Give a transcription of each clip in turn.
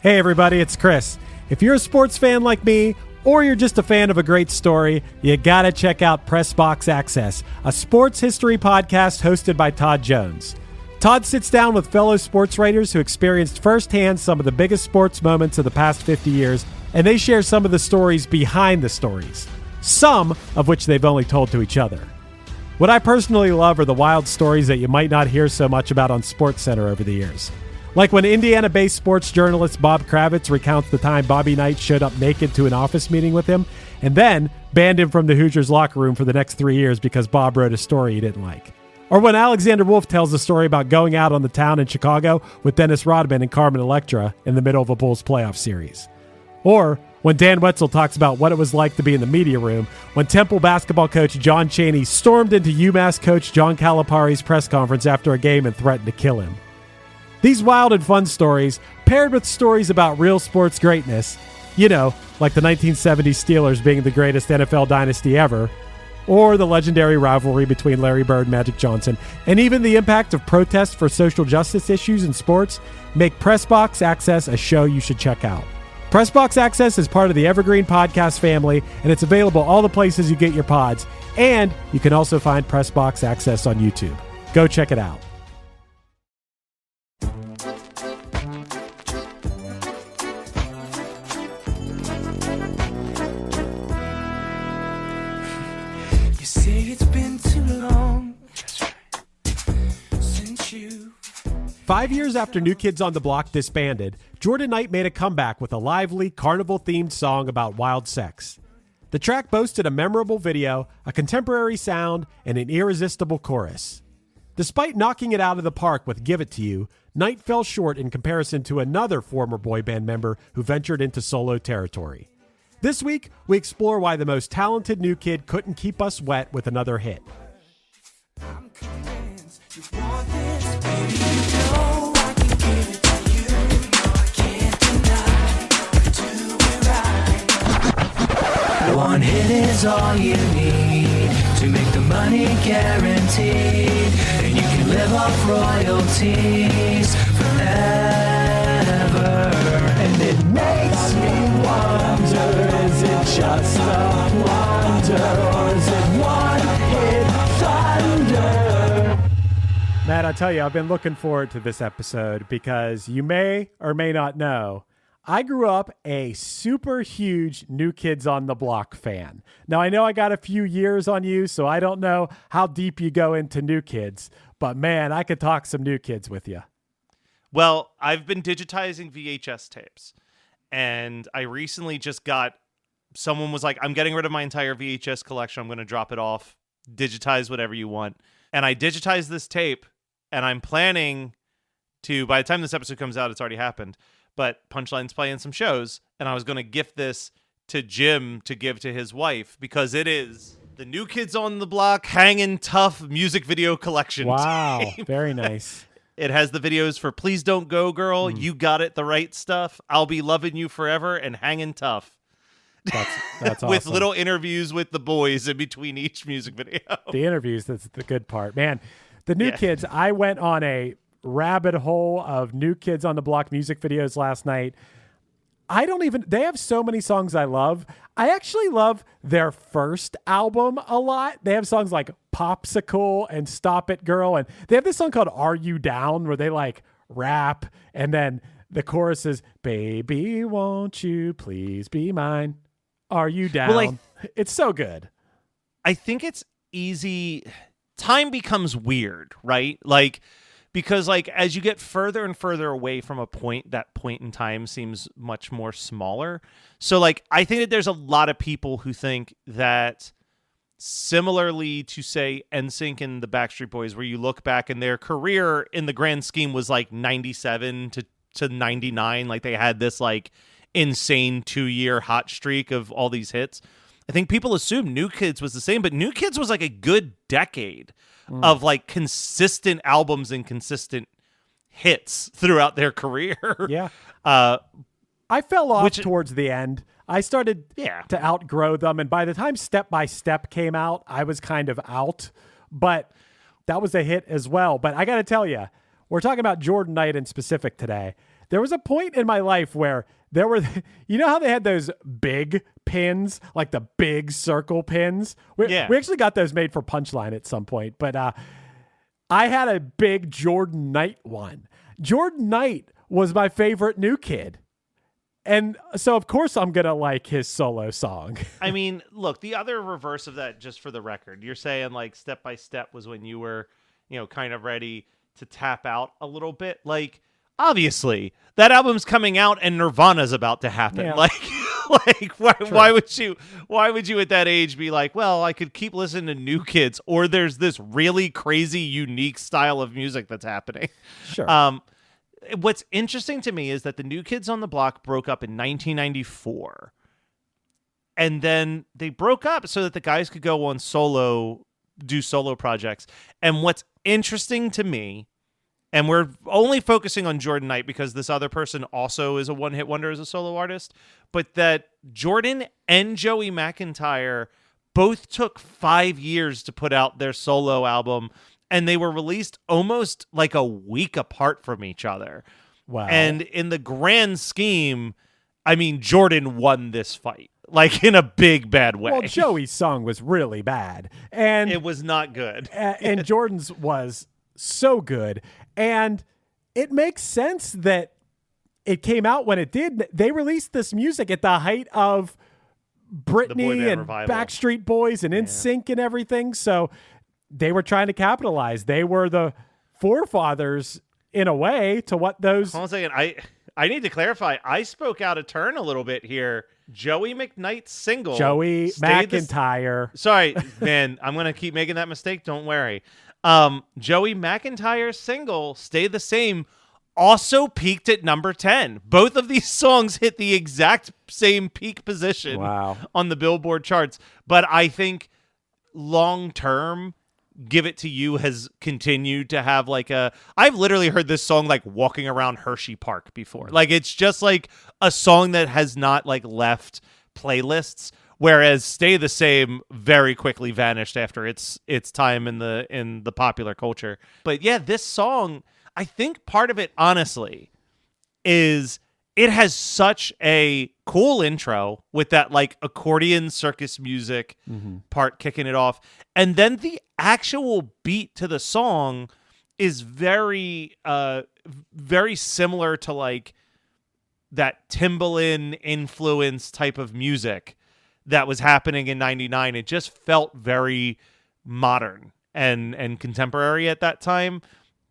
Hey everybody, it's Chris. If you're a sports fan like me, or you're just a fan of a great story, you gotta check out Press Box Access, a sports history podcast hosted by Todd Jones. Todd sits down with fellow sports writers who experienced firsthand some of the biggest sports moments of the past 50 years, and they share some of the stories behind the stories, some of which they've only told to each other. What I personally love are the wild stories that you might not hear so much about on SportsCenter over the years. Like when Indiana-based sports journalist Bob Kravitz recounts the time Bobby Knight showed up naked to an office meeting with him and then banned him from the Hoosiers locker room for the next 3 years because Bob wrote a story he didn't like. Or when Alexander Wolf tells the story about going out on the town in Chicago with Dennis Rodman and Carmen Electra in the middle of a Bulls playoff series. Or when Dan Wetzel talks about what it was like to be in the media room when Temple basketball coach John Chaney stormed into UMass coach John Calipari's press conference after a game and threatened to kill him. These wild and fun stories, paired with stories about real sports greatness, you know, like the 1970s Steelers being the greatest NFL dynasty ever, or the legendary rivalry between Larry Bird and Magic Johnson, and even the impact of protests for social justice issues in sports, make Pressbox Access a show you should check out. Pressbox Access is part of the Evergreen Podcast family, and it's available all the places you get your pods, and you can also find Pressbox Access on YouTube. Go check it out. You say it's been too long since you... 5 years after New Kids on the Block disbanded, Jordan Knight made a comeback with a lively, carnival-themed song about wild sex. The track boasted a memorable video, a contemporary sound, and an irresistible chorus. Despite knocking it out of the park with Give It To You, Knight fell short in comparison to another former boy band member who ventured into solo territory. This week, we explore why the most talented new kid couldn't keep us wet with another hit. I'm convinced you want this, baby. You know I can give it to you. No, I can't deny you do it right. One hit is all you need to make the money guaranteed, and you can live off royalties forever. And it makes me wonder, is it just a wonder, or is it one hit thunder? Matt, I tell you, I've been looking forward to this episode because you may or may not know, I grew up a super huge New Kids on the Block fan. Now, I know I got a few years on you, so I don't know how deep you go into New Kids, but man, I could talk some New Kids with you. Well, I've been digitizing VHS tapes, and I recently just got, someone was like, I'm getting rid of my entire VHS collection. I'm going to drop it off, digitize whatever you want. And I digitized this tape, and I'm planning to, by the time this episode comes out, it's already happened, but Punchline's playing some shows, and I was going to gift this to Jim to give to his wife because it is the New Kids on the Block Hangin' Tough music video collection. Wow, tape. very nice. It has the videos for Please Don't Go Girl, You Got It, The Right Stuff, I'll Be Loving You Forever, and Hangin' Tough. That's awesome. With little interviews with the boys in between each music video. The interviews, that's the good part. Man, the New Kids, I went on a rabbit hole of New Kids on the Block music videos last night. They have so many songs I love. I actually love their first album a lot. They have songs like Popsicle and Stop It Girl. And they have this song called Are You Down where they like rap. And then the chorus is, baby, won't you please be mine? Are you down? Well, it's so good. I think it's easy. Time becomes weird, right? Because as you get further and further away from a point, that point in time seems much more smaller. So I think that there's a lot of people who think that similarly to say NSYNC and the Backstreet Boys, where you look back and their career in the grand scheme was 97 to 99. They had this insane 2-year hot streak of all these hits. I think people assume New Kids was the same, but New Kids was a good decade of consistent albums and consistent hits throughout their career. Yeah. I fell off towards the end. I started to outgrow them. And by the time Step by Step came out, I was kind of out. But that was a hit as well. But I got to tell you, we're talking about Jordan Knight in specific today. there was a point in my life where there were, you know how they had those big pins, like the big circle pins? We actually got those made for Punchline at some point, but I had a big Jordan Knight one. Jordan Knight was my favorite New Kid. And so, of course, I'm going to like his solo song. I mean, look, the other reverse of that, just for the record, you're saying like Step by Step was when you were, kind of ready to tap out a little bit. Like, obviously, that album's coming out and Nirvana's about to happen. Yeah. Why would you at that age be like, well, I could keep listening to New Kids, or there's this really crazy, unique style of music that's happening. Sure. What's interesting to me is that the New Kids on the Block broke up in 1994. And then they broke up so that the guys could go on do solo projects. And what's interesting to me, and we're only focusing on Jordan Knight because this other person also is a one-hit wonder as a solo artist, but that Jordan and Joey McIntyre both took 5 years to put out their solo album, and they were released almost like a week apart from each other. Wow. And in the grand scheme, I mean, Jordan won this fight, like in a big, bad way. Well, Joey's song was really bad. And it was not good. And Jordan's was so good. And it makes sense that it came out when it did. They released this music at the height of Britney and revival. Backstreet Boys and NSYNC and everything. So they were trying to capitalize. They were the forefathers in a way to what those. Hold on a second. I need to clarify. I spoke out of turn a little bit here. Joey McKnight's single. Joey McIntyre. Sorry, man. I'm going to keep making that mistake. Don't worry. Joey McIntyre's single, Stay the Same, also peaked at number 10. Both of these songs hit the exact same peak position on the Billboard charts. But I think long term, Give It to You has continued to have I've literally heard this song like walking around Hershey Park before. Like, it's just like a song that has not left playlists, whereas Stay the Same very quickly vanished after its time in the popular culture. But yeah, this song, I think part of it honestly is it has such a cool intro with that accordion circus music part kicking it off. And then the actual beat to the song is very, very similar to that Timbaland influence type of music that was happening in 99. It just felt very modern and contemporary at that time,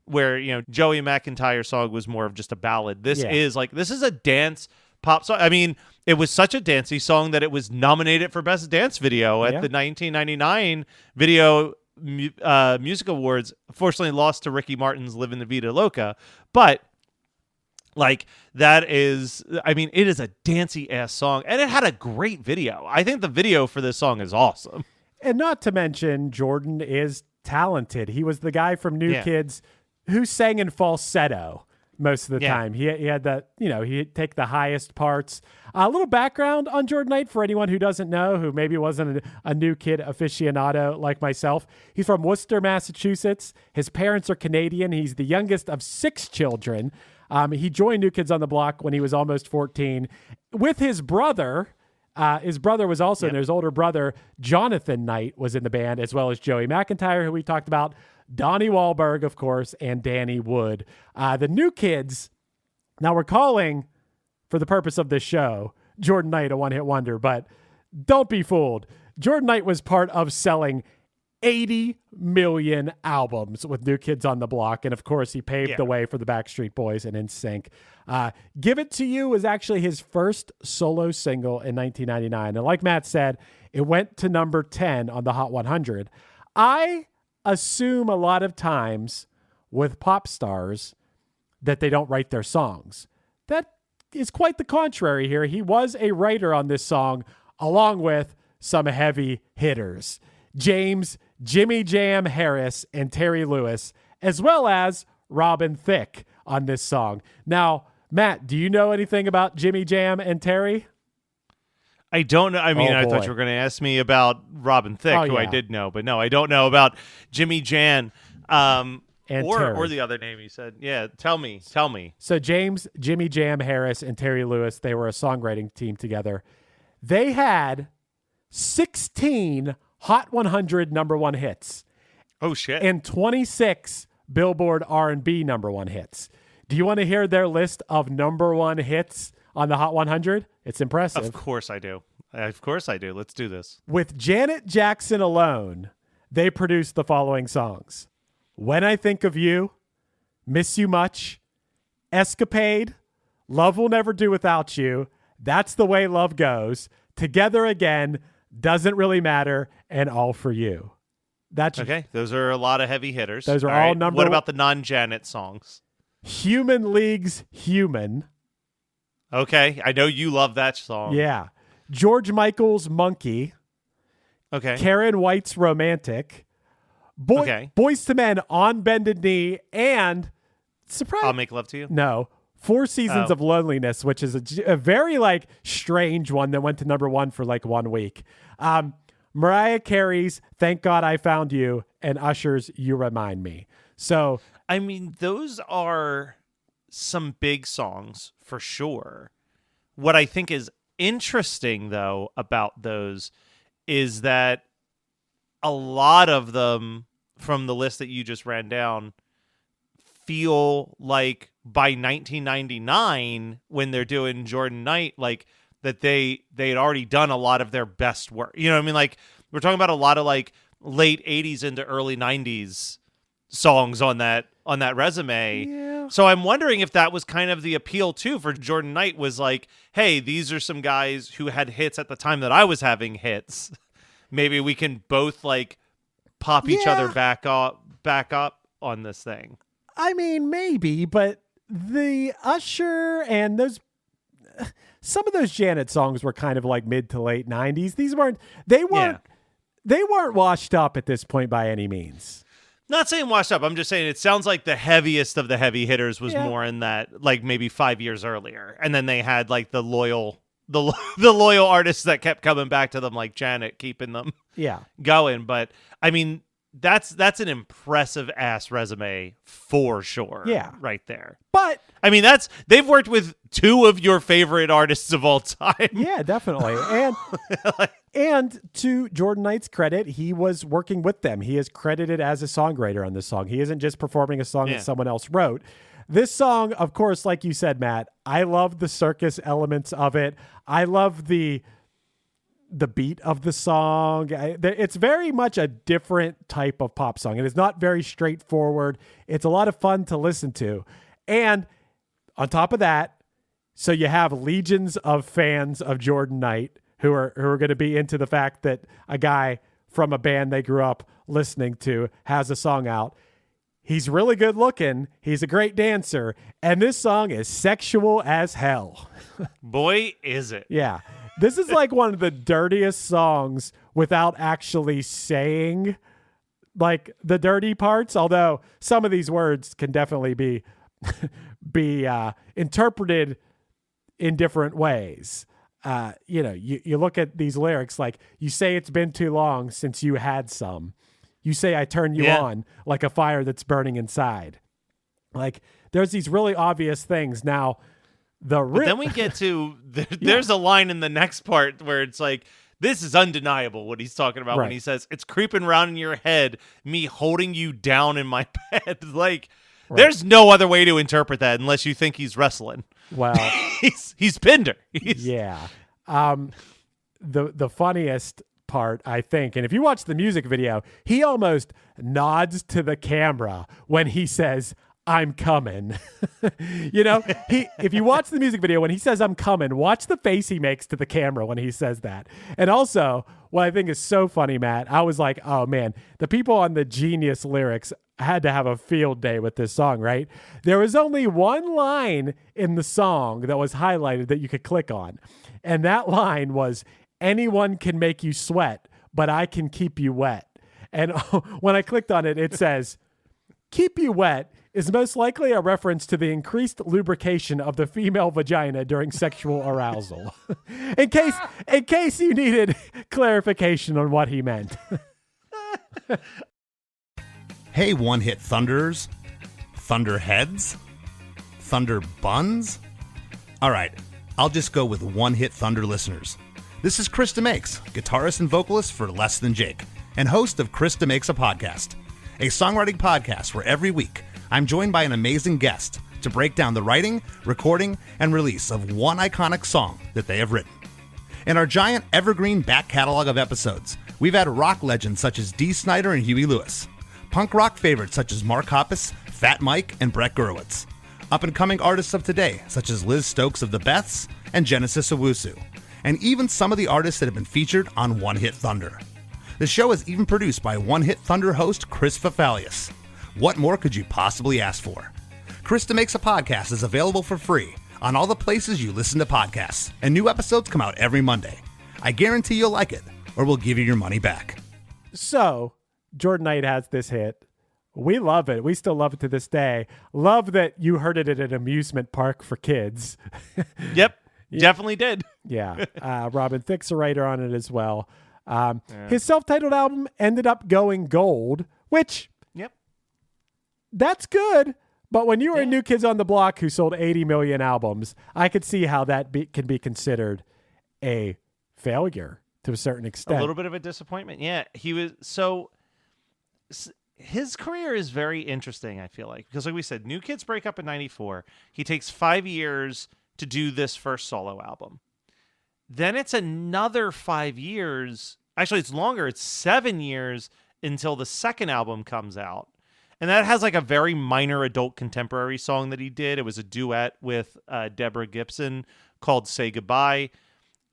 where Joey McIntyre's song was more of just a ballad. This is a dance pop song. I mean, it was such a dancey song that it was nominated for Best Dance Video at the 1999 Video Music Awards. Unfortunately, lost to Ricky Martin's "Livin' La Vida Loca," but that is, I mean, it is a dancey ass song, and it had a great video. I think the video for this song is awesome. And not to mention, Jordan is talented. He was the guy from New Kids who sang in falsetto most of the time. He had that, he'd take the highest parts. A little background on Jordan Knight for anyone who doesn't know, who maybe wasn't a New Kid aficionado like myself. He's from Worcester, Massachusetts. His parents are Canadian. He's the youngest of 6 children. He joined New Kids on the Block when he was almost 14 with his brother. His brother was also in there. His older brother, Jonathan Knight, was in the band, as well as Joey McIntyre, who we talked about, Donnie Wahlberg, of course, and Danny Wood. The New Kids, now we're calling, for the purpose of this show, Jordan Knight a one-hit wonder, but don't be fooled. Jordan Knight was part of selling 80 million albums with New Kids on the Block, and of course, he paved the way for the Backstreet Boys and NSYNC. Give It to You was actually his first solo single in 1999, and like Matt said, it went to number 10 on the Hot 100. I assume a lot of times with pop stars that they don't write their songs. That is quite the contrary here. He was a writer on this song, along with some heavy hitters. James Jimmy Jam Harris and Terry Lewis, as well as Robin Thicke on this song. Now, Matt, do you know anything about Jimmy Jam and Terry? I don't know. I mean, I thought you were going to ask me about Robin Thicke, who I did know, but no, I don't know about Jimmy Jam. And and or Terry. or the other name you said. Yeah, tell me. So James, Jimmy Jam Harris, and Terry Lewis, they were a songwriting team together. They had 16 Hot 100 number one hits. Oh shit! And 26 Billboard R&B number one hits. Do you want to hear their list of number one hits on the Hot 100? It's impressive. Of course I do. Let's do this. With Janet Jackson alone, they produced the following songs: When I Think of You, Miss You Much, Escapade, Love Will Never Do Without You, That's the Way Love Goes, Together Again, Doesn't Really Matter, and All for You. That's okay. Those are a lot of heavy hitters. Those are all number. What about the non-Janet songs? Human League's Human. Okay, I know you love that song. Yeah. George Michael's Monkey. Okay. Karen White's Romantic. Boys to Men on Bended Knee, and surprise. I'll Make Love to You. No. Four Seasons of Loneliness, which is a very like strange one that went to number one for like 1 week. Mariah Carey's Thank God I Found You, and Usher's You Remind Me. So, I mean, those are some big songs for sure. What I think is interesting, though, about those is that a lot of them from the list that you just ran down feel like by 1999, when they're doing Jordan Knight, like that they had already done a lot of their best work. You know what I mean? Like, we're talking about a lot of like late 80s into early 90s songs on that resume. yeah. So I'm wondering if that was kind of the appeal too for Jordan Knight, was like, hey, these are some guys who had hits at the time that I was having hits. Maybe we can both like pop each other back up on this thing. I mean, maybe, but the Usher and some of those Janet songs were kind of like mid to late 90s. They weren't washed up at this point by any means. Not saying washed up. I'm just saying it sounds like the heaviest of the heavy hitters was more in that, like maybe 5 years earlier, and then they had like the loyal artists that kept coming back to them, like Janet, keeping them going. But I mean, that's an impressive ass resume for sure. Yeah, right there. But I mean, they've worked with two of your favorite artists of all time. Yeah, definitely. And to Jordan Knight's credit, he was working with them. He is credited as a songwriter on this song. He isn't just performing a song that someone else wrote. This song, of course, like you said, Matt, I love the circus elements of it. I love the beat of the song. It's very much a different type of pop song. It is not very straightforward. It's a lot of fun to listen to. And on top of that, so you have legions of fans of Jordan Knight who are going to be into the fact that a guy from a band they grew up listening to has a song out. He's really good looking. He's a great dancer. And this song is sexual as hell. Boy, is it. Yeah. This is like one of the dirtiest songs without actually saying like the dirty parts. Although some of these words can definitely be interpreted in different ways. You look at these lyrics, like you say it's been too long since you had some. You say I turn you on like a fire that's burning inside. Like there's these really obvious things. Now, but then we get to there's a line in the next part where it's like, this is undeniable what he's talking about when he says it's creeping around in your head, me holding you down in my bed. Like there's no other way to interpret that unless you think he's wrestling. Well, he's Pinder. Yeah. The funniest part, I think, and if you watch the music video, he almost nods to the camera when he says, I'm coming. If you watch the music video, when he says I'm coming, watch the face he makes to the camera when he says that. And also, what I think is so funny, Matt, I was like, oh man, the people on the genius lyrics had to have a field day with this song, right? There was only one line in the song that was highlighted that you could click on. And that line was, anyone can make you sweat, but I can keep you wet. And when I clicked on it, it says, keep you wet is most likely a reference to the increased lubrication of the female vagina during sexual arousal. in case you needed clarification on what he meant. Hey, one-hit thunderers. Thunder heads? Thunder buns? All right, I'll just go with one-hit Thunder listeners. This is Krista Makes, guitarist and vocalist for Less Than Jake, and host of Krista Makes a Podcast, a songwriting podcast where every week I'm joined by an amazing guest to break down the writing, recording, and release of one iconic song that they have written. In our giant evergreen back catalog of episodes, we've had rock legends such as Dee Snider and Huey Lewis, punk rock favorites such as Mark Hoppus, Fat Mike, and Brett Gurewitz, up-and-coming artists of today such as Liz Stokes of the Beths and Genesis Owusu, and even some of the artists that have been featured on One Hit Thunder. The show is even produced by One Hit Thunder host Chris Fafalius. What more could you possibly ask for? Krista Makes a Podcast is available for free on all the places you listen to podcasts, and new episodes come out every Monday. I guarantee you'll like it, or we'll give you your money back. So, Jordan Knight has this hit. We love it. We still love it to this day. Love that you heard it at an amusement park for kids. Yep, definitely did. Yeah. Robin Thicke's a writer on it as well. His self-titled album ended up going gold, which, that's good. But when you were in New Kids on the Block who sold 80 million albums, I could see how that can be considered a failure to a certain extent. A little bit of a disappointment. Yeah, he was his career is very interesting, I feel like, because like we said, New Kids break up in 94. He takes 5 years to do this first solo album. Then it's another 5 years. Actually, it's longer. It's 7 years until the second album comes out. And that has like a very minor adult contemporary song that he did. It was a duet with Deborah Gibson called Say Goodbye.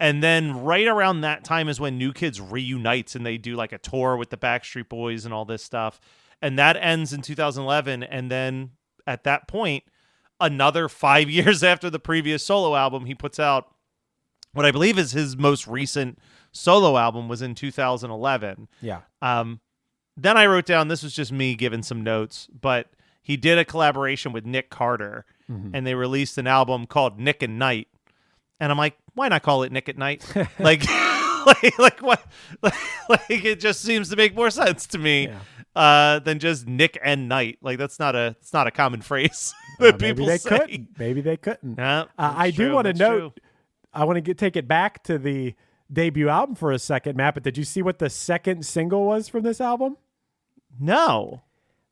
And then right around that time is when New Kids reunites and they do like a tour with the Backstreet Boys and all this stuff. And that ends in 2011. And then at that point, another 5 years after the previous solo album, he puts out what I believe is his most recent solo album was in 2011. Yeah. Then I wrote down, this was just me giving some notes, but he did a collaboration with Nick Carter, and they released an album called Nick and Night. And I'm like, why not call it Nick at Night? like what? Like it just seems to make more sense to me than just Nick and Night. Like it's not a common phrase that people say. Maybe they couldn't. I do want to note. I want to take it back to the debut album for a second, Matt. But did you see what the second single was from this album? No.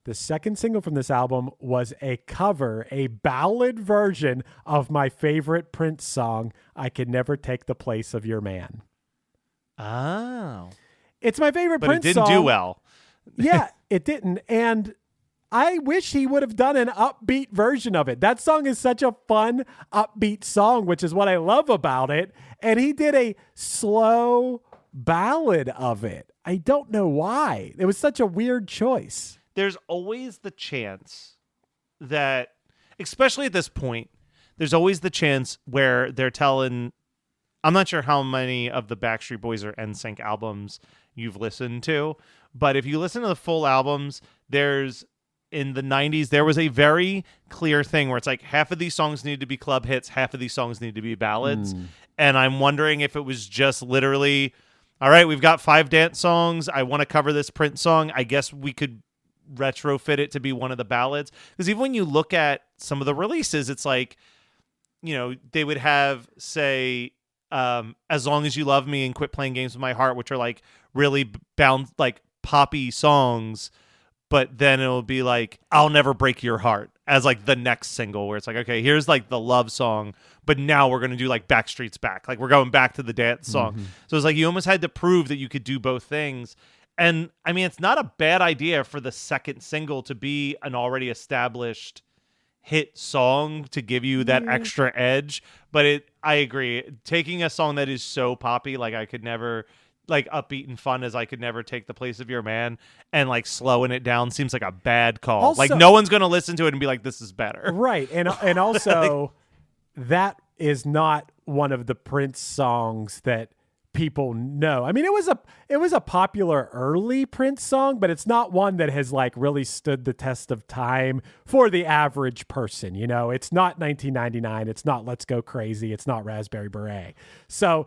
The second single from this album was a cover, a ballad version of my favorite Prince song, I Could Never Take the Place of Your Man. Oh. It's my favorite but Prince song. It didn't do well. Yeah, it didn't. And I wish he would have done an upbeat version of it. That song is such a fun, upbeat song, which is what I love about it. And he did a slow ballad of it. I don't know why. It was such a weird choice. There's always the chance that, especially at this point, there's always the chance where they're telling, I'm not sure how many of the Backstreet Boys or NSYNC albums you've listened to, but if you listen to the full albums, in the 90s, there was a very clear thing where it's like half of these songs need to be club hits, half of these songs need to be ballads. And I'm wondering if it was just literally, all right, we've got 5 dance songs. I want to cover this Prince song. I guess we could retrofit it to be one of the ballads. Because even when you look at some of the releases, it's like, they would have, say, As Long As You Love Me and Quit Playing Games with My Heart, which are like really bound, like poppy songs. But then it'll be like, I'll Never Break Your Heart as like the next single where it's like, okay, here's like the love song, but now we're going to do like Backstreet's Back. Like we're going back to the dance song. So it's like you almost had to prove that you could do both things. And I mean, it's not a bad idea for the second single to be an already established hit song to give you that extra edge. But I agree. Taking a song that is so poppy, like I Could Never, like upbeat and fun as I Could Never Take the Place of Your Man, and like slowing it down seems like a bad call. Also, like no one's going to listen to it and be like, this is better. Right. And also that is not one of the Prince songs that people know. I mean, it was a popular early Prince song, but it's not one that has like really stood the test of time for the average person. It's not 1999. It's not Let's Go Crazy. It's not Raspberry Beret. So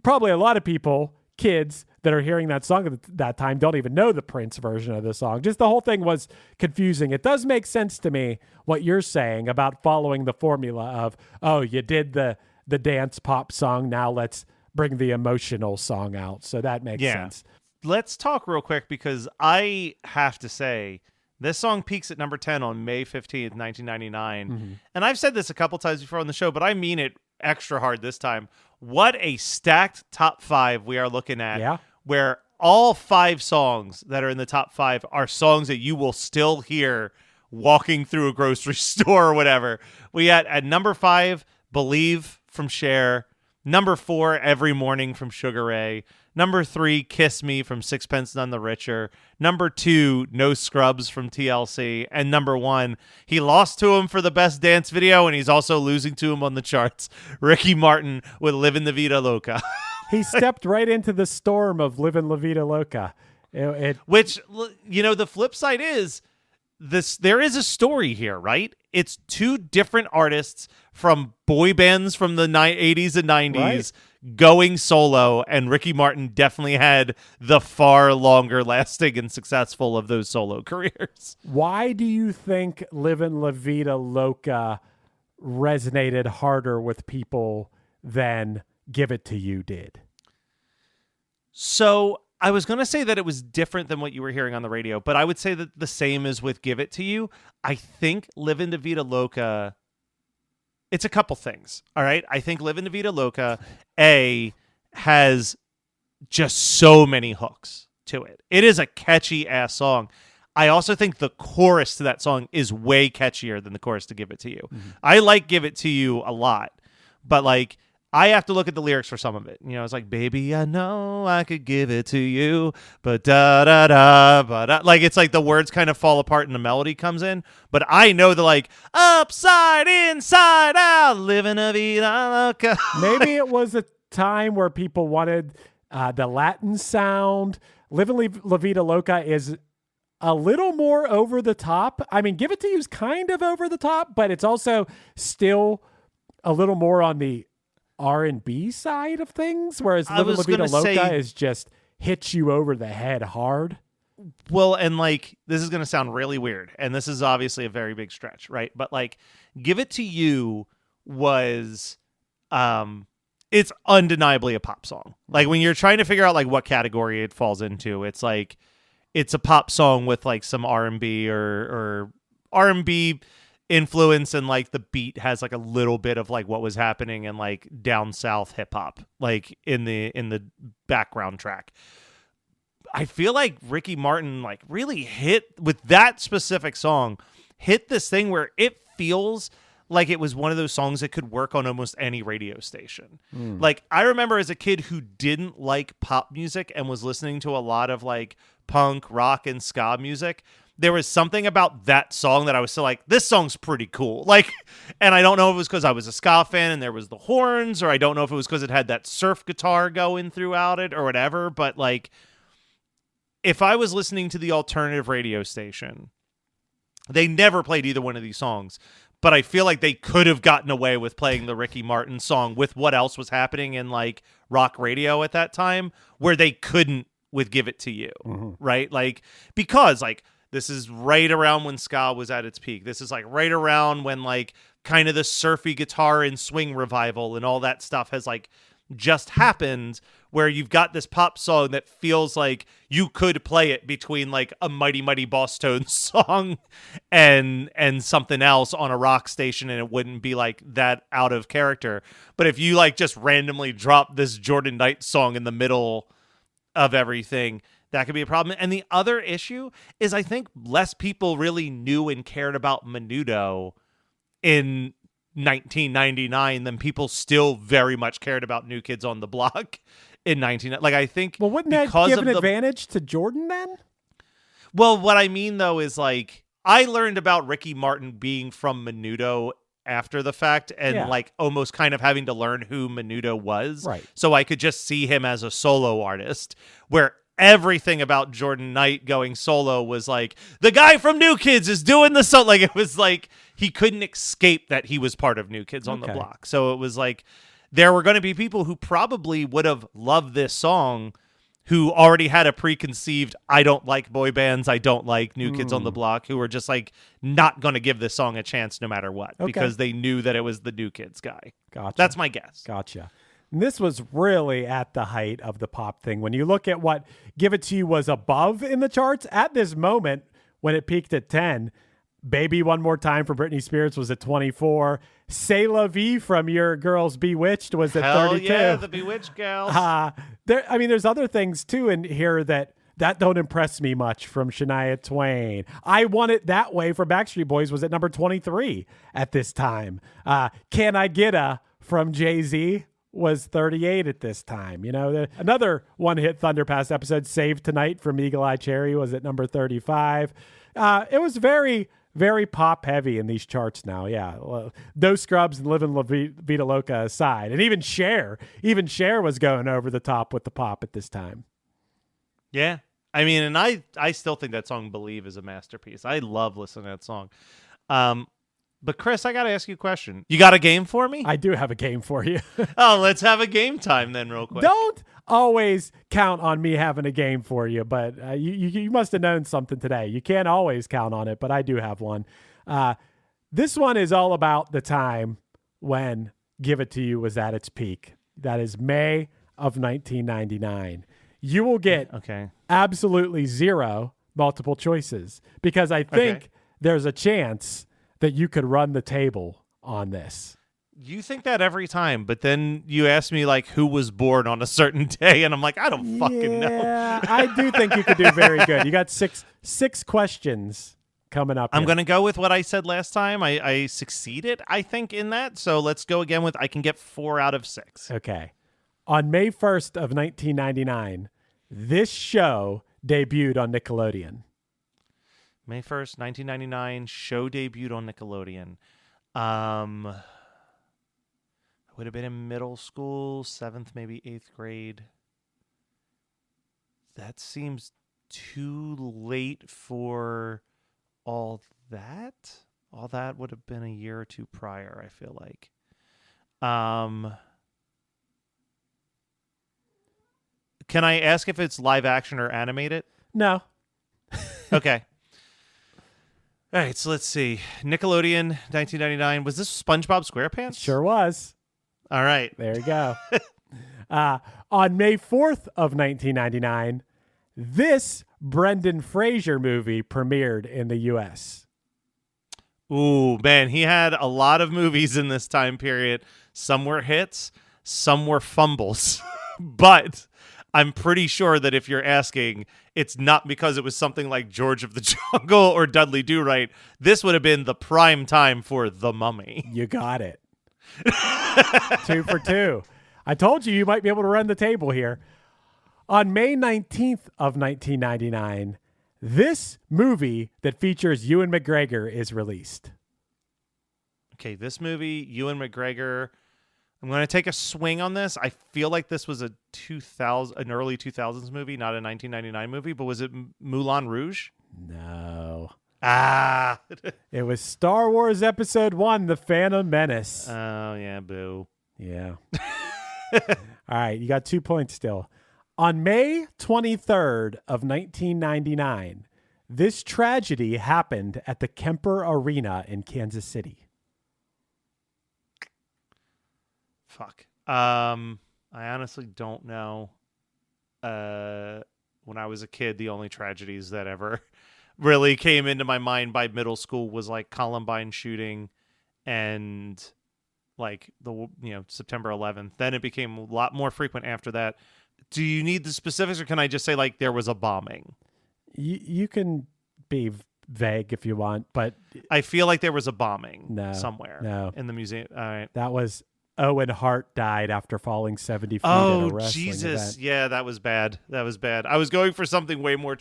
probably a lot of people kids that are hearing that song at that time don't even know the Prince version of the song. Just the whole thing was confusing. It does make sense to me what you're saying about following the formula of, oh, you did the dance pop song, now let's bring the emotional song out. So that makes sense. Let's talk real quick, because I have to say this song peaks at number 10 on May 15th, 1999. Mm-hmm. And I've said this a couple times before on the show, but I mean it extra hard this time. What a stacked top 5 we are looking at, where all 5 songs that are in the top 5 are songs that you will still hear walking through a grocery store or whatever. We at number 5, Believe from Cher. Number 4, Every Morning from Sugar Ray. Number 3, Kiss Me from Sixpence None the Richer. Number 2, No Scrubs from TLC. And number 1, he lost to him for the best dance video, and he's also losing to him on the charts, Ricky Martin with Livin' La Vida Loca. He stepped right into the storm of Livin' La Vida Loca. Which, the flip side is, there is a story here, right? It's 2 different artists from boy bands from the 80s and 90s going solo, and Ricky Martin definitely had the far longer lasting and successful of those solo careers. Why do you think Livin' La Vida Loca resonated harder with people than Give It To You did? So I was going to say that it was different than what you were hearing on the radio, but I would say that the same as with Give It To You. I think Livin' La Vida Loca, it's a couple things, all right? I think Livin' La Vida Loca, has just so many hooks to it. It is a catchy-ass song. I also think the chorus to that song is way catchier than the chorus to Give It To You. Mm-hmm. I like Give It To You a lot, but I have to look at the lyrics for some of it. It's like, baby, I know I could give it to you, but da-da-da, but it's like the words kind of fall apart and the melody comes in. But I know the upside, inside out, living a vida loca. Maybe it was a time where people wanted the Latin sound. Living La Vida Loca is a little more over the top. I mean, Give It To You is kind of over the top, but it's also still a little more on the R&B side of things, whereas Livin' La Vida Loca is just hits you over the head hard. Well, and this is going to sound really weird, and this is obviously a very big stretch, right? But Give It To You was it's undeniably a pop song. When you're trying to figure out what category it falls into, it's it's a pop song with some R&B or R&B influence, and the beat has a little bit of what was happening in down south hip hop in the background track. I feel like Ricky Martin really hit with that specific song, hit this thing where it feels like it was one of those songs that could work on almost any radio station. I remember as a kid who didn't like pop music and was listening to a lot of punk, rock, and ska music, there was something about that song that I was still this song's pretty cool. And I don't know if it was because I was a ska fan and there was the horns, or I don't know if it was because it had that surf guitar going throughout it or whatever. But if I was listening to the alternative radio station, they never played either one of these songs. But I feel like they could have gotten away with playing the Ricky Martin song with what else was happening in rock radio at that time, where they couldn't with Give It To You, right? Because this is right around when ska was at its peak. This is right around when kind of the surfy guitar and swing revival and all that stuff has just happened, where you've got this pop song that feels like you could play it between a Mighty Mighty Boss Tones song and something else on a rock station, and it wouldn't be that out of character. But if you just randomly drop this Jordan Knight song in the middle of everything, that could be a problem. And the other issue is I think less people really knew and cared about Menudo in 1999 than people still very much cared about New Kids on the Block in 19. I think. Well, wouldn't that give an advantage to Jordan then? Well, what I mean though is I learned about Ricky Martin being from Menudo after the fact, and almost kind of having to learn who Menudo was, right? So I could just see him as a solo artist, where everything about Jordan Knight going solo was the guy from New Kids is doing the song. It was he couldn't escape that he was part of New Kids on the Block. So it was there were going to be people who probably would have loved this song who already had a preconceived, I don't like boy bands, I don't like New Kids on the Block, who were just like not going to give this song a chance no matter what, because they knew that it was the New Kids guy. Gotcha. That's my guess. Gotcha. And this was really at the height of the pop thing. When you look at what Give It To You was above in the charts at this moment, when it peaked at 10, Baby One More Time for Britney Spears was at 24. C'est La Vie from Your Girls Bewitched was at 32. Yeah, the Bewitched gals. There's other things too in here that don't impress me much from Shania Twain. I Want It That Way from Backstreet Boys was at number 23 at this time. Can I Get A from Jay-Z was 38 at this time. Another one-hit Thunderpass episode, Save Tonight from Eagle Eye Cherry, was at number 35. It was very, very pop heavy in these charts now. Yeah. Those Scrubs and Livin' La Vida Loca aside. And even Cher was going over the top with the pop at this time. Yeah. I mean, and I still think that song Believe is a masterpiece. I love listening to that song. But Chris, I got to ask you a question. You got a game for me? I do have a game for you. Oh, let's have a game time then real quick. Don't always count on me having a game for you, but you must have known something today. You can't always count on it, but I do have one. This one is all about the time when Give It To You was at its peak. That is May of 1999. You will get absolutely zero multiple choices because I think there's a chance that you could run the table on this. You think that every time, but then you ask me like who was born on a certain day, and I'm like, I don't fucking know. Yeah, I do think you could do very good. You got six questions coming up. I'm going to go with what I said last time. I succeeded, I think, in that. So let's go again with I can get 4 out of 6. Okay. On May 1st of 1999, this show debuted on Nickelodeon. May 1st, 1999, show debuted on Nickelodeon. I would have been in middle school, 7th, maybe 8th grade. That seems too late for all that. All that would have been a year or two prior, I feel like. Can I ask if it's live action or animated? No. Okay. All right, so let's see. Nickelodeon, 1999. Was this SpongeBob SquarePants? Sure was. All right. There you go. On May 4th of 1999, this Brendan Fraser movie premiered in the U.S. Ooh, man, he had a lot of movies in this time period. Some were hits, some were fumbles. But I'm pretty sure that if you're asking, it's not because it was something like George of the Jungle or Dudley Do-Right. This would have been the prime time for The Mummy. You got it. 2 for 2. I told you might be able to run the table here. On May 19th of 1999, this movie that features Ewan McGregor is released. Okay, this movie, Ewan McGregor. I'm going to take a swing on this. I feel like this was an early 2000s movie, not a 1999 movie, but was it Moulin Rouge? No. It was Star Wars Episode 1, The Phantom Menace. Oh, yeah, boo. Yeah. All right, you got 2 points still. On May 23rd of 1999, this tragedy happened at the Kemper Arena in Kansas City. Fuck. I honestly don't know. When I was a kid, the only tragedies that ever really came into my mind by middle school was like Columbine shooting and like the September 11th. Then it became a lot more frequent after that. Do you need the specifics, or can I just say like there was a bombing? You can be vague if you want, but I feel like there was a bombing somewhere in the museum. All right. That was Owen Hart died after falling 70 feet in a wrestling Jesus. event. Yeah, that was bad. I was going for something way more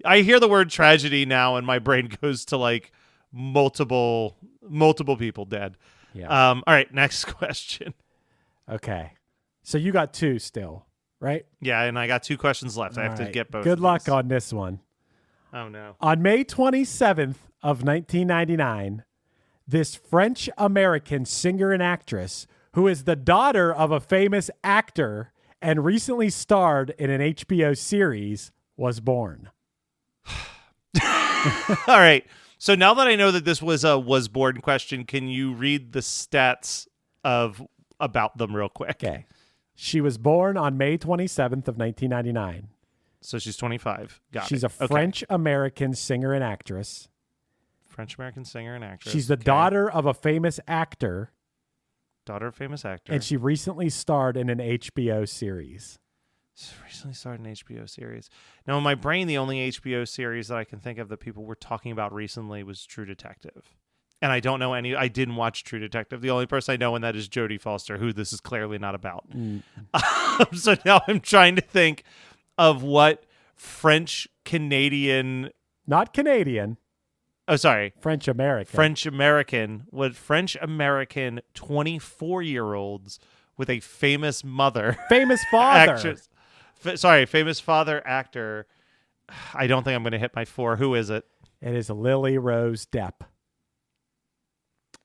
I hear the word tragedy now and my brain goes to like multiple people dead. Yeah. All right, next question. Okay. So you got 2 still, right? Yeah, and I got 2 questions left. I have to get both. Good luck on this one. Oh no. On May 27th of 1999, this French-American singer and actress who is the daughter of a famous actor and recently starred in an HBO series was born? All right. So now that I know that this was a was born question, can you read the stats about them real quick? Okay. She was born on May 27th of 1999. So she's 25. She's a French-American singer and actress. French-American singer and actress. She's the daughter of a famous actor. Daughter of a famous actor. And she recently starred in an HBO series. Recently started an HBO series. Now, in my brain, the only HBO series that I can think of that people were talking about recently was True Detective. And I don't know any. I didn't watch True Detective. The only person I know in that is Jodie Foster, who this is clearly not about. So now I'm trying to think of what French-Canadian... Not Canadian. Oh, sorry. French-American. What French-American 24-year-olds with a famous mother. Famous father. Actress. Famous father actor. I don't think I'm going to hit my 4. Who is it? It is Lily Rose Depp.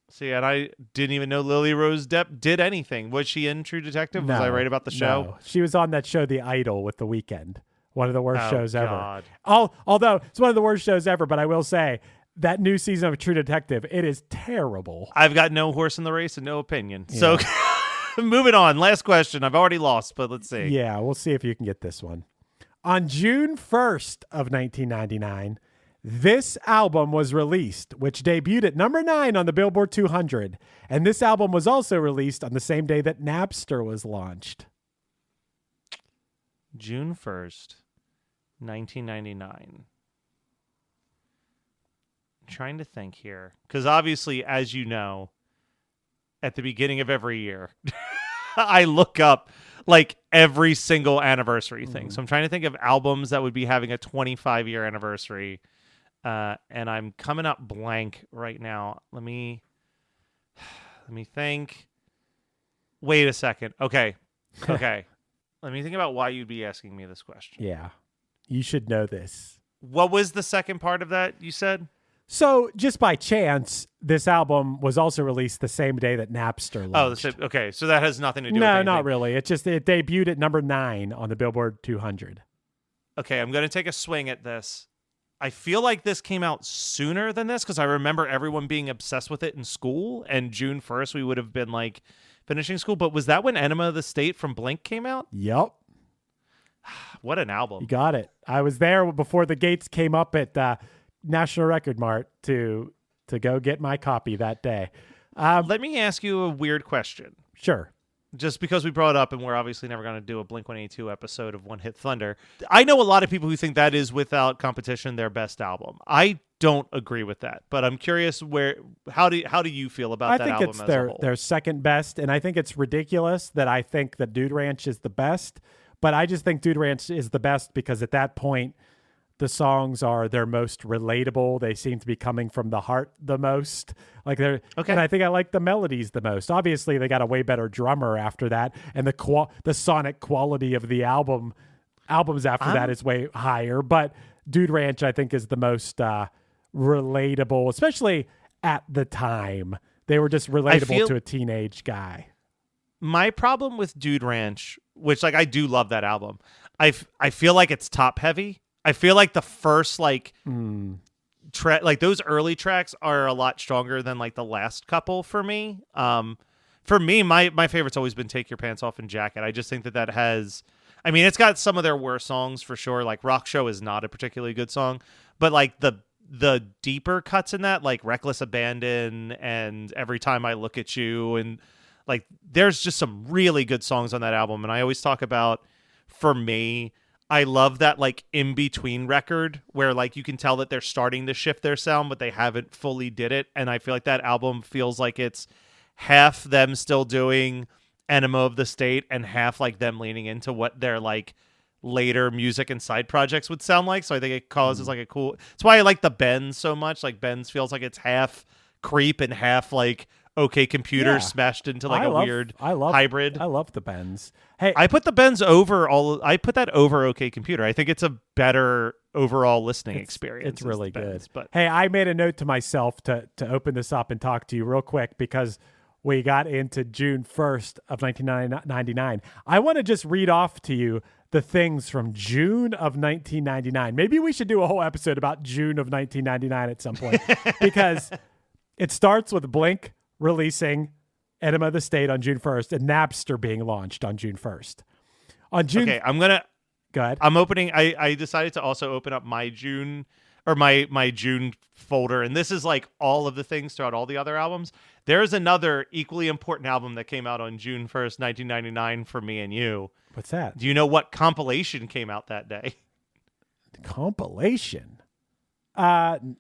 See, and I didn't even know Lily Rose Depp did anything. Was she in True Detective? Was I right about the show? No. She was on that show, The Idol, with The Weeknd. One of the worst shows God. ever. Although it's one of the worst shows ever, but I will say that new season of True Detective, it is terrible. I've got no horse in the race and no opinion. Yeah. So moving on. Last question. I've already lost, but let's see. Yeah, we'll see if you can get this one. On June 1st of 1999, this album was released, which debuted at number 9 on the Billboard 200. And this album was also released on the same day that Napster was launched. June 1st, 1999. I'm trying to think here. Because obviously, as you know, at the beginning of every year, I look up like every single anniversary thing. So I'm trying to think of albums that would be having a 25-year anniversary. And I'm coming up blank right now. Let me think. Wait a second. Okay. Let me think about why you'd be asking me this question. Yeah. You should know this. What was the second part of that you said? So, just by chance, this album was also released the same day that Napster launched. Okay. So that has nothing to do with anything. No, not really. It debuted at number 9 on the Billboard 200. Okay, I'm going to take a swing at this. I feel like this came out sooner than this because I remember everyone being obsessed with it in school, and June 1st we would have been like finishing school. But was that when Enema of the State from Blink came out? Yep. What an album. You got it. I was there before the gates came up at National Record Mart to go get my copy that day. Let me ask you a weird question. Sure. Just because we brought it up, and we're obviously never going to do a Blink-182 episode of One Hit Thunder. I know a lot of people who think that is, without competition, their best album. I don't agree with that, but I'm curious how do you feel about that album? I think it's their second best, and I think it's ridiculous that I think that Dude Ranch is the best, but I just think Dude Ranch is the best because at that point, the songs are their most relatable. They seem to be coming from the heart the most. Like they're okay. And I think I like the melodies the most. Obviously, they got a way better drummer after that, and the sonic quality of the albums after that is way higher. But Dude Ranch, I think, is the most relatable, especially at the time. They were just relatable to a teenage guy. My problem with Dude Ranch, which I do love that album, I feel like it's top heavy. I feel like the first those early tracks are a lot stronger than like the last couple for me. For me, my favorite's always been Take Your Pants Off and Jacket. I just think that has, I mean, it's got some of their worst songs for sure. Like Rock Show is not a particularly good song, but like the deeper cuts in that, like Reckless Abandon and Every Time I Look at You, and like there's just some really good songs on that album. And I always talk about, for me, I love that like in between record where like you can tell that they're starting to shift their sound, but they haven't fully did it. And I feel like that album feels like it's half them still doing Enema of the State and half like them leaning into what their like later music and side projects would sound like. So I think it causes like a cool, it's why I like the Benz so much. Like Benz feels like it's half Creep and half like OK Computer smashed into like weird hybrid. I love the Benz. Hey, I put the Benz over I put that over OK Computer. I think it's a better overall listening experience. It's really good. Benz, but hey, I made a note to myself to open this up and talk to you real quick because we got into June 1st of 1999. I want to just read off to you the things from June of 1999. Maybe we should do a whole episode about June of 1999 at some point because it starts with Blink releasing Enema of the State on June 1st and Napster being launched on June 1st. On June, Okay, go ahead. I'm opening. I decided to also open up my June or my June folder, and this is like all of the things throughout all the other albums. There's another equally important album that came out on June 1st, 1999 for me and you. What's that? Do you know what compilation came out that day? Compilation? No.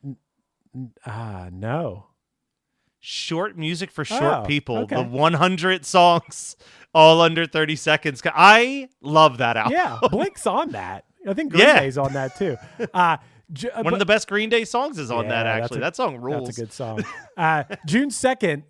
Short music for short people. Okay. The 100 songs, all under 30 seconds. I love that album. Yeah, Blink's on that. I think Green Day's on that too. One of the best Green Day songs is on that, actually. That song rules. That's a good song. June 2nd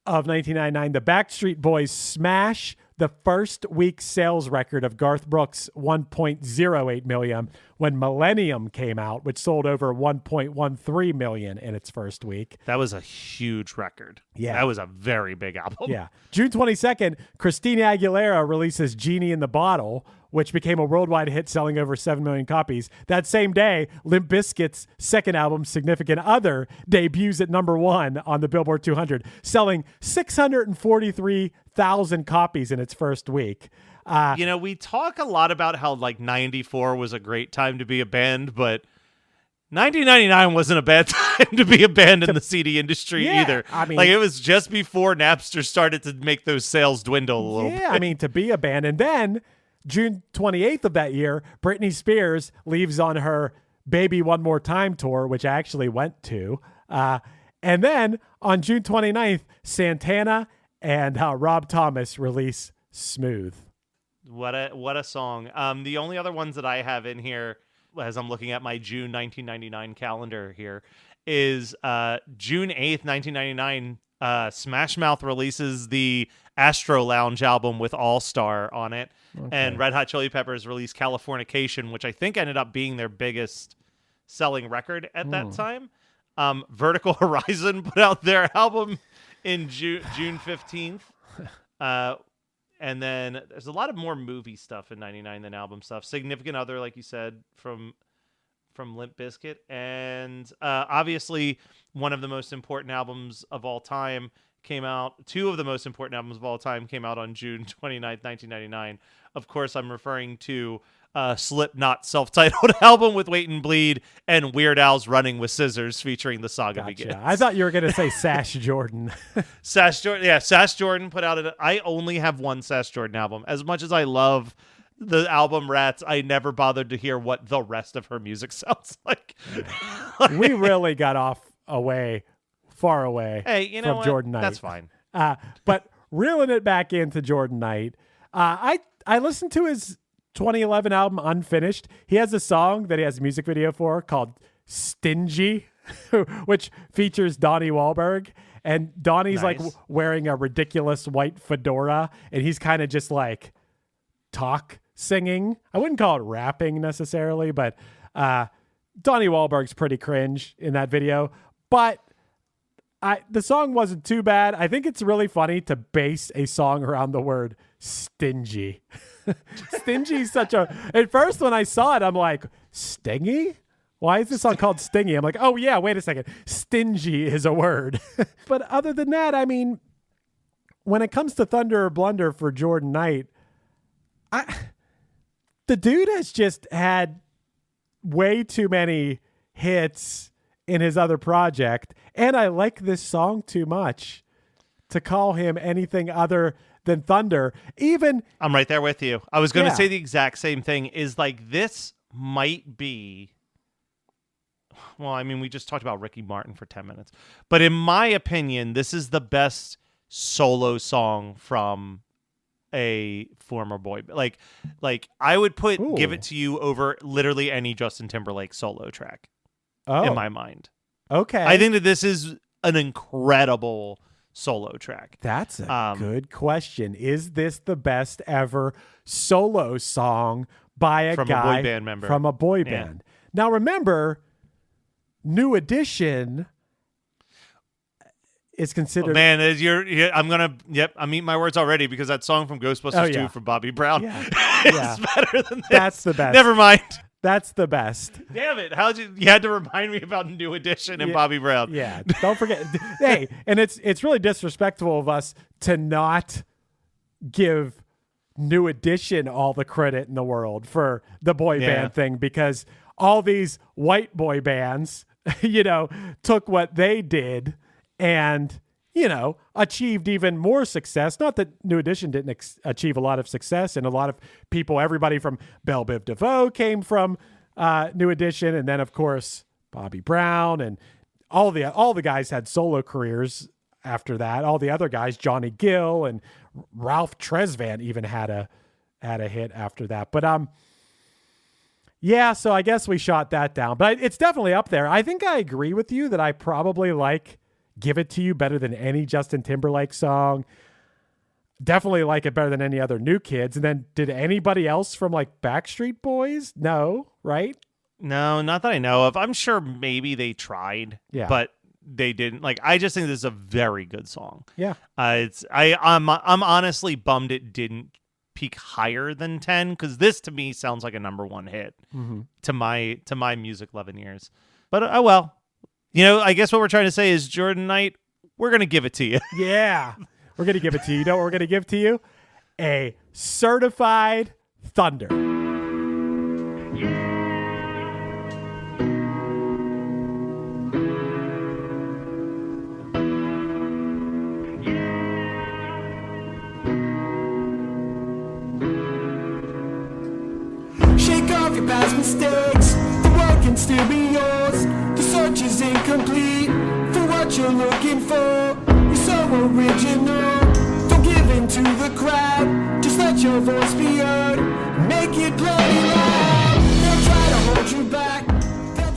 of 1999, the Backstreet Boys smash the first week sales record of Garth Brooks' 1.08 million when Millennium came out, which sold over 1.13 million in its first week. That was a huge record. Yeah. That was a very big album. Yeah. June 22nd, Christina Aguilera releases Genie in the Bottle, which became a worldwide hit selling over 7 million copies. That same day, Limp Bizkit's second album, Significant Other, debuts at number 1 on the Billboard 200, selling 643,000 copies in its first week. We talk a lot about how like 94 was a great time to be a band, but 1999 wasn't a bad time to be a band in the CD industry either. I mean, like it was just before Napster started to make those sales dwindle a little bit. Yeah, I mean, to be a band. And then June 28th of that year, Britney Spears leaves on her Baby One More Time tour, which I actually went to. And then on June 29th, Santana and Rob Thomas release Smooth. What a song. The only other ones that I have in here, as I'm looking at my June 1999 calendar here, is June 8th, 1999, Smash Mouth releases the Astro Lounge album with All Star on it. Okay. And Red Hot Chili Peppers released Californication, which I think ended up being their biggest selling record at that time. Vertical Horizon put out their album in June 15th. And then there's a lot of more movie stuff in 99 than album stuff. Significant Other, like you said, from Limp Bizkit. And obviously one of the most important albums of all time came out. Two of the most important albums of all time came out on June 29th, 1999. Of course, I'm referring to Slipknot's self-titled album with Wait and Bleed and Weird Al's Running with Scissors featuring The Saga Begins. I thought you were going to say Sash Jordan. Sash Jordan. Yeah, Sash Jordan put out I only have one Sash Jordan album. As much as I love the album Rats, I never bothered to hear what the rest of her music sounds like. We really got far away from Jordan Knight. That's fine. But reeling it back into Jordan Knight, I listened to his 2011 album Unfinished. He has a song that he has a music video for called Stingy, which features Donnie Wahlberg. And Donnie's like wearing a ridiculous white fedora, and he's kind of just like talk singing. I wouldn't call it rapping necessarily, but Donnie Wahlberg's pretty cringe in that video. But the song wasn't too bad. I think it's really funny to base a song around the word stingy. Stingy is such a... At first when I saw it, I'm like, stingy? Why is this song called Stingy? I'm like, oh yeah, wait a second. Stingy is a word. But other than that, I mean, when it comes to Thunder or Blunder for Jordan Knight, the dude has just had way too many hits in his other project, and I like this song too much to call him anything other than Thunder. I'm right there with you. I was going to say the exact same thing. Is like this might be... Well, I mean, we just talked about Ricky Martin for 10 minutes. But in my opinion, this is the best solo song from a former boy. Like I would put Give It To You over literally any Justin Timberlake solo track in my mind. Okay. I think that this is an incredible solo track. That's a good question. Is this the best ever solo song by a guy boy band member from a boy band? Now remember, New Edition is considered. Oh, man, I'm eating my words already because that song from Ghostbusters 2 from Bobby Brown is better than this. That's the best. Never mind. That's the best. Damn it! You had to remind me about New Edition and Bobby Brown. Yeah, don't forget. Hey, and it's really disrespectful of us to not give New Edition all the credit in the world for the boy band thing, because all these white boy bands, took what they did and, achieved even more success. Not that New Edition didn't achieve a lot of success, and a lot of people, everybody from Belle Biv DeVoe came from New Edition, and then of course Bobby Brown and all the guys had solo careers after that. All the other guys, Johnny Gill and Ralph Tresvant, even had a hit after that. But so I guess we shot that down. But it's definitely up there. I think I agree with you that I probably like Give It To You better than any Justin Timberlake song. Definitely like it better than any other New Kids. And then did anybody else from like Backstreet Boys? No, right? No, not that I know of. I'm sure maybe they tried, but they didn't. Like, I just think this is a very good song. Yeah. I'm honestly bummed it didn't peak higher than 10, because this to me sounds like a number one hit to my music loving ears. But oh well. I guess what we're trying to say is, Jordan Knight, we're going to give it to you. Yeah. We're going to give it to you. You know what we're going to give to you? A certified Thunder. Shake off your past mistakes. The world can still be yours. The search is incomplete for what you're looking for. You're so original. Don't give in to the crowd. Just let your voice be heard. Make it bloody loud. They'll try to hold you back.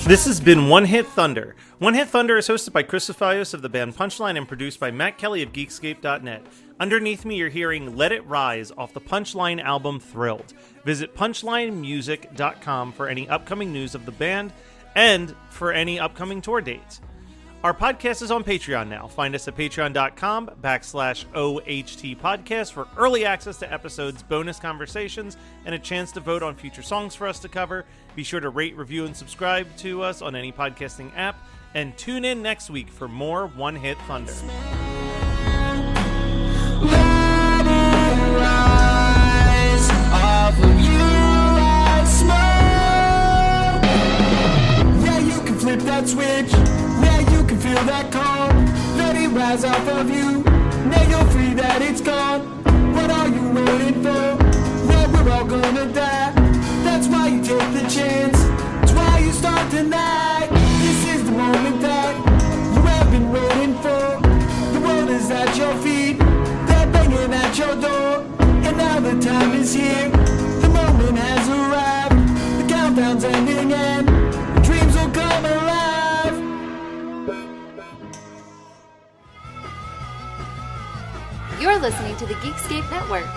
This has been One Hit Thunder. One Hit Thunder is hosted by Chris Sofaios of the band Punchline and produced by Matt Kelly of Geekscape.net. Underneath me, you're hearing Let It Rise off the Punchline album Thrilled. Visit punchlinemusic.com for any upcoming news of the band and for any upcoming tour dates. Our podcast is on Patreon now. Find us at patreon.com/OHT podcast for early access to episodes, bonus conversations, and a chance to vote on future songs for us to cover. Be sure to rate, review, and subscribe to us on any podcasting app. And tune in next week for more One Hit Thunder. Let it rise off of you like smoke. Yeah, you can flip that switch. Yeah, you can feel that call. Let it rise off of you. Now you're free that it's gone. What are you waiting for? Yeah, we're all gonna die. That's why you take the chance. That's why you start tonight. This is the moment that you have been waiting for. The world is at your feet. Banging at your door, and now the time is here. The moment has arrived. The countdown's ending, and the dreams will come alive. You're listening to the Geekscape Network.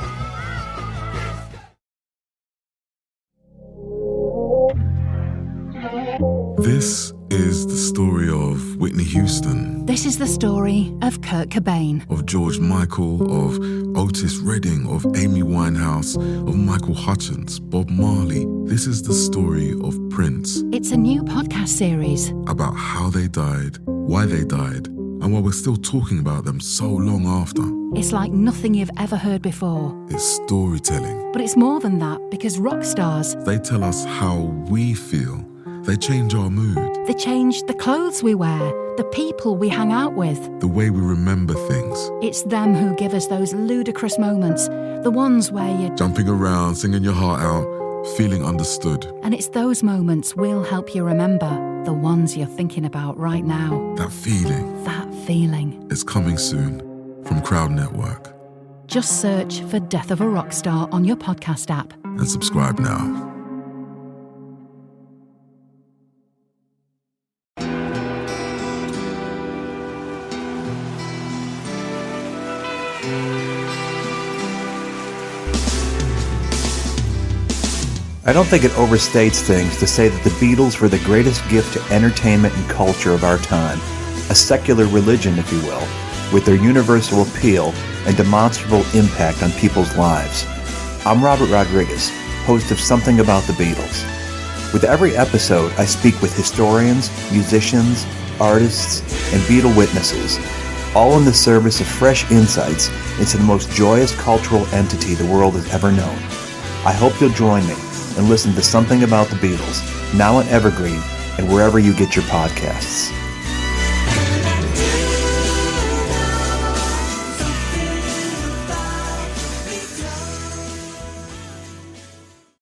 This is the story of Whitney Houston. This is the story of Kurt Cobain. Of George Michael, of Otis Redding, of Amy Winehouse, of Michael Hutchence, Bob Marley. This is the story of Prince. It's a new podcast series about how they died, why they died, and why we're still talking about them so long after. It's like nothing you've ever heard before. It's storytelling. But it's more than that, because rock stars, they tell us how we feel. They change our mood. They change the clothes we wear, the people we hang out with, the way we remember things. It's them who give us those ludicrous moments, the ones where you're jumping around, singing your heart out, feeling understood. And it's those moments we'll help you remember, the ones you're thinking about right now. That feeling. That feeling. It's coming soon from Crowd Network. Just search for Death of a Rock Star on your podcast app. And subscribe now. I don't think it overstates things to say that the Beatles were the greatest gift to entertainment and culture of our time, a secular religion, if you will. with their universal appeal and demonstrable impact on people's lives. I'm Robert Rodriguez, host of Something About the Beatles. With every episode, I speak with historians, musicians, artists, and Beatle witnesses, all in the service of fresh insights into the most joyous cultural entity the world has ever known. I hope you'll join me and listen to Something About the Beatles, now on Evergreen and wherever you get your podcasts.